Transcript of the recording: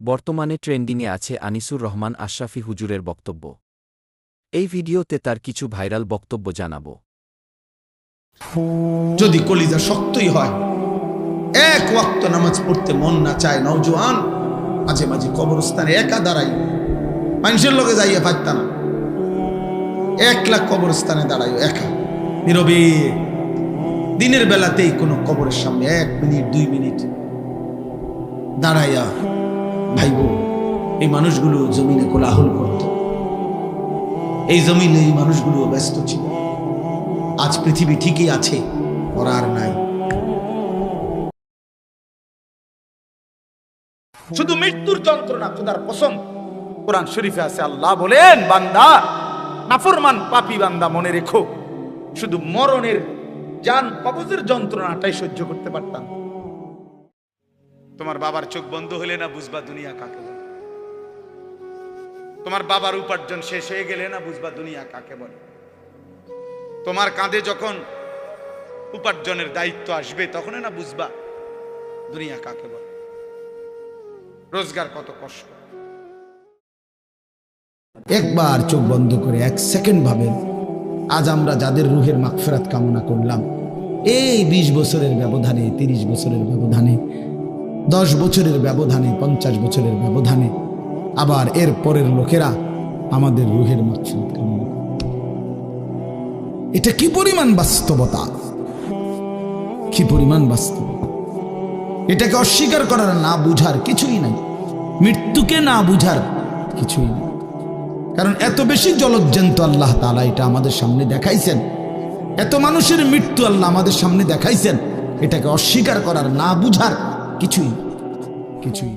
বর্তমানে ট্রেন্ডিংয়ে আছে আনিসুর রহমান আশরাফী হুজুরের বক্তব্য। এই ভিডিওতে তার কিছু ভাইরাল বক্তব্য জানাব। যদি কলিজা শক্তই হয়, এক ওয়াক্ত নামাজ পড়তে মন না চায়, নওজোয়ান মাঝে মাঝে কবরস্থানে একা দাঁড়াই, মানুষের লোকে যাইয়া পারতাম না, একলা কবরস্থানে দাঁড়াই একা নীরবে, দিনের বেলাতেই কোনো কবরের সামনে 1 মিনিট 2 মিনিট দাঁড়াইয়া ভাইব এই মানুষগুলো জমিনে কোলাহল করত, এই জমিনে এই মানুষগুলো ব্যস্ত ছিল। আজ পৃথিবী ঠিকই আছে, ওরা আর নাই। শুধু মৃত্যুর যন্ত্রণা, খোদার কসম কোরআন শরীফে আছে, আল্লাহ বলেন, বান্দা নাফরমান পাপী বান্দা মনে রেখো, শুধু মরণের জান কবজের যন্ত্রণাটাই সহ্য করতে পারতাম। তোমার বাবার চোখ বন্ধ হলে না বুঝবা দুনিয়া কাকে বলে, তোমার বাবার উপার্জন শেষ হয়ে গেলে না বুঝবা দুনিয়া কাকে বলে, তোমার কাঁধে যখন উপার্জনের দায়িত্ব আসবে তখন না বুঝবা দুনিয়া কাকে বলে, রোজগার কত কষ্ট। একবার চোখ বন্ধ করে 1 সেকেন্ড ভাবেন, আজ আমরা যাদের রুহের মাগফিরাত কামনা করলাম, এই 20 বছরের ব্যবধানে, 30 বছরের ব্যবধানে, 10 বছরের ব্যবধানে, 50 বছরের ব্যবধানে, আবার এর পরের লোকেরা আমাদের রুহের মাগফিরাত কামনা করে। এটা কি পরিমাণ বাস্তবতা, কি পরিমাণ বাস্তব! এটাকে অস্বীকার করার, না বুঝার কিছুই নাই, মৃত্যুকে না বুঝার কিছুই নেই। কারণ এত বেশি জলজ্জান্ত আল্লাহ তাআলা এটা আমাদের সামনে দেখাইছেন, এত মানুষের মৃত্যু আল্লাহ আমাদের সামনে দেখাইছেন, এটাকে অস্বীকার করার, না বুঝার কিছুই কিছুই